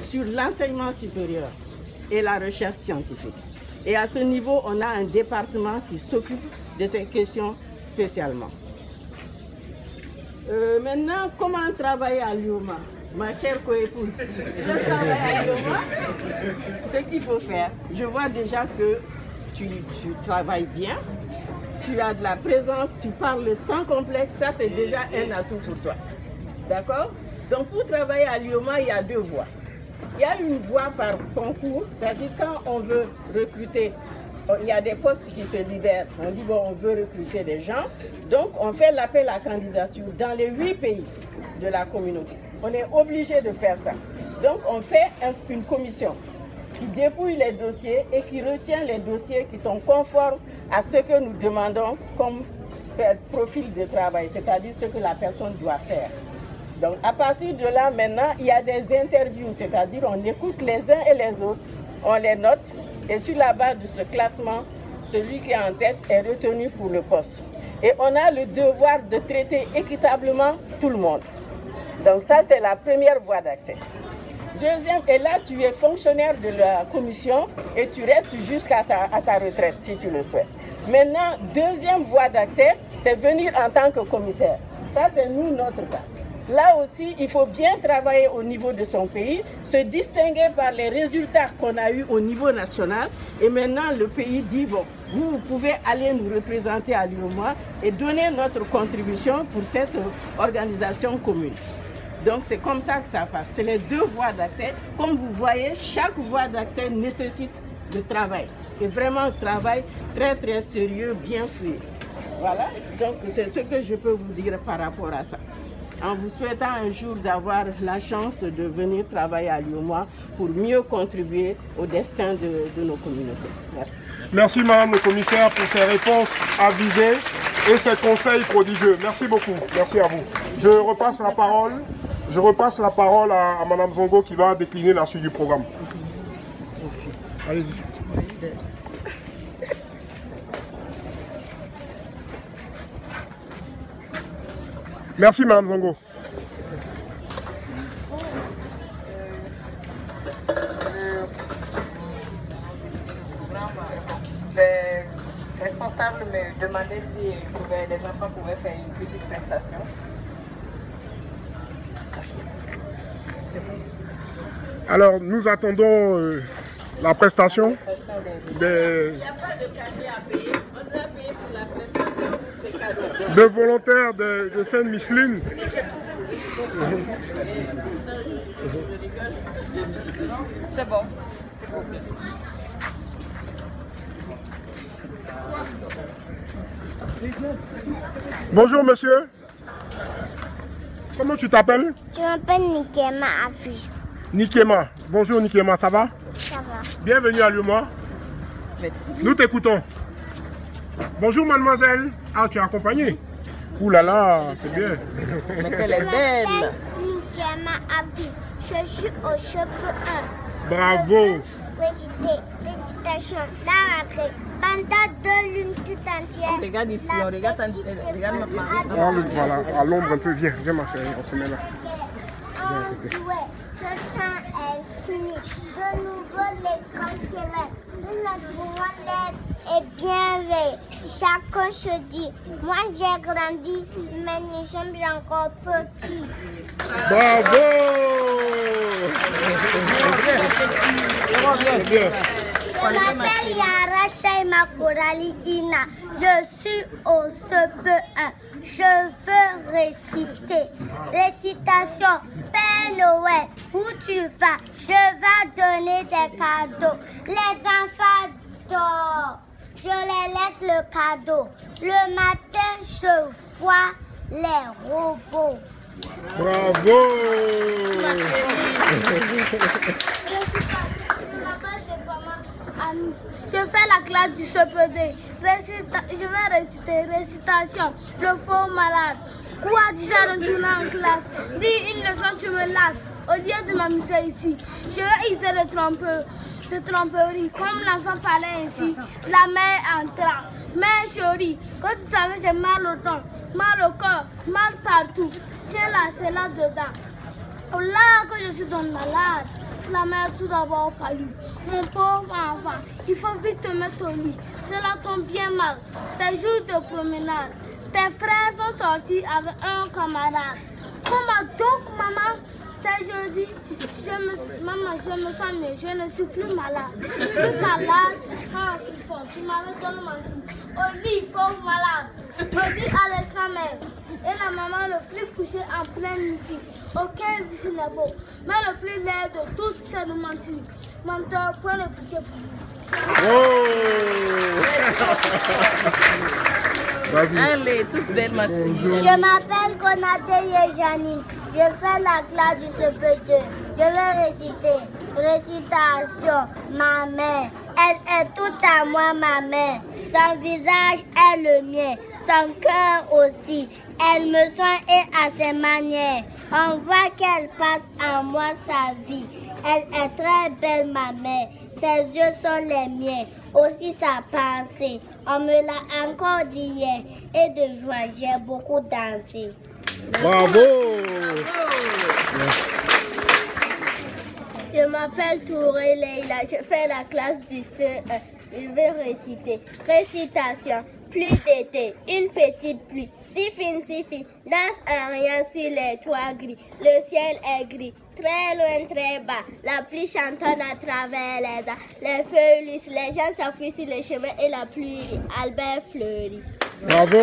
sur l'enseignement supérieur et la recherche scientifique. Et à ce niveau, on a un département qui s'occupe de ces questions spécialement. Maintenant, comment travailler à l'IOMA? Ma chère coépouse, le travail à l'IOMA, ce qu'il faut faire, je vois déjà que tu travailles bien, tu as de la présence, tu parles sans complexe, ça c'est déjà un atout pour toi. D'accord? Donc pour travailler à l'IOMA, il y a deux voies. Il y a une voie par concours, c'est-à-dire quand on veut recruter, il y a des postes qui se libèrent, on dit bon, on veut recruter des gens, donc on fait l'appel à candidature dans les 8 pays de la communauté. On est obligé de faire ça. Donc on fait une commission qui dépouille les dossiers et qui retient les dossiers qui sont conformes à ce que nous demandons comme profil de travail, c'est-à-dire ce que la personne doit faire. Donc à partir de là, maintenant, il y a des interviews, c'est-à-dire on écoute les uns et les autres, on les note et sur la base de ce classement, celui qui est en tête est retenu pour le poste. Et on a le devoir de traiter équitablement tout le monde. Donc ça, c'est la première voie d'accès. Deuxième, et là, tu es fonctionnaire de la commission et tu restes jusqu'à ta retraite, si tu le souhaites. Maintenant, deuxième voie d'accès, c'est venir en tant que commissaire. Ça, c'est nous, notre cas. Là aussi, il faut bien travailler au niveau de son pays, se distinguer par les résultats qu'on a eus au niveau national. Et maintenant, le pays dit, bon, vous pouvez aller nous représenter à l'IOMA et donner notre contribution pour cette organisation commune. Donc c'est comme ça que ça passe. C'est les deux voies d'accès. Comme vous voyez, chaque voie d'accès nécessite de travail. Et vraiment un travail très très sérieux, bien fait. Voilà, donc c'est ce que je peux vous dire par rapport à ça. En vous souhaitant un jour d'avoir la chance de venir travailler à l'IOMA pour mieux contribuer au destin de nos communautés. Merci. Merci Madame le Commissaire pour ces réponses avisées et ces conseils prodigieux. Merci beaucoup. Merci à vous. Je repasse la parole à Madame Zongo qui va décliner la suite du programme. Merci. Allez-y. Merci Madame Zongo. Les responsables me demandaient si les enfants pouvaient faire une petite prestation. Alors nous attendons la prestation des... Il n'y a pas de cachet à payer. On doit payer pour la prestation pour ces cadeaux. de volontaires de Sainte-Micheline. C'est bon, s'il vous plaît. Bonjour monsieur. Comment tu t'appelles? Je m'appelle Nikema Afi. Nikema. Bonjour Nikema, ça va? Ça va. Bienvenue à l'IOMA. Nous t'écoutons. Bonjour mademoiselle. Ah, tu es accompagnée? Ouh là là, c'est bien. Mais qu'elle est belle. Nikema Afi. Je suis au cheveu 1. Bravo. Félicitations. La rentrée. Pendant 2 lunes tout entières. On regarde ici, on regarde notre mari. Voilà, à l'ombre un peu, viens ma chérie, on se met là. Ce temps est fini. De nouveau, les continents. Nous devons l'aide et bienveiller. Chacun se dit, moi j'ai grandi, mais nous sommes encore petits. Bravo. Bien. Je m'appelle Yara Shaima Korali Ina. Je suis au CP 1. Je veux réciter. Récitation. Père Noël, où tu vas? Je vais donner des cadeaux. Les enfants dorment. Je les laisse le cadeau. Le matin, je vois les robots. Bravo. Je fais la classe du CPD. Je vais réciter récitation. Le faux malade. Quoi déjà retourner en classe? Dis une leçon, tu me lasses. Au lieu de m'amuser ici, je vais user de tromperie. Comme l'enfant parlait ainsi, la mère entra. Mère chérie, quand tu savais j'ai mal au temps, mal au corps, mal partout. Tiens là, c'est là dedans. Là que je suis donc malade, la mère tout d'abord palu. Mon pauvre enfant, il faut vite te mettre au lit. Cela tombe bien mal. C'est jour de promenade. Tes frères sont sortis avec un camarade. Comment donc, maman? C'est jeudi. Maman, je me sens mieux. Je ne suis plus malade. Plus malade. Ah, c'est fort. Tu m'avais donné ma fille. Au lit, pauvre malade. Au lit à l'instant même. Et la maman le flic couché en plein midi. Aucun vice n'est beau. Mais le plus laid de toutes, c'est de mentir. Menteur, point de pitié pour vous. Allez, toute belle Maxime. Je m'appelle Konaté Janine. Je fais la classe du CP2. Je vais réciter. Récitation. Ma mère. Elle est toute à moi, ma mère. Son visage est le mien. Son cœur aussi. Elle me sent et à ses manières. On voit qu'elle passe en moi sa vie. Elle est très belle, ma mère. Ses yeux sont les miens. Aussi sa pensée. On me l'a encore dit hier. Et de joie, j'ai beaucoup dansé. Bravo! Je m'appelle Touré Leila. Je fais la classe du CE1. Je vais réciter. Récitation. Pluie d'été, une petite pluie, si fine, danse un rien sur les toits gris. Le ciel est gris, très loin, très bas. La pluie chantonne à travers les arbres. Les feuilles lissent, les gens s'enfuient sur le chemin et la pluie rit. Albert Fleury. Bravo!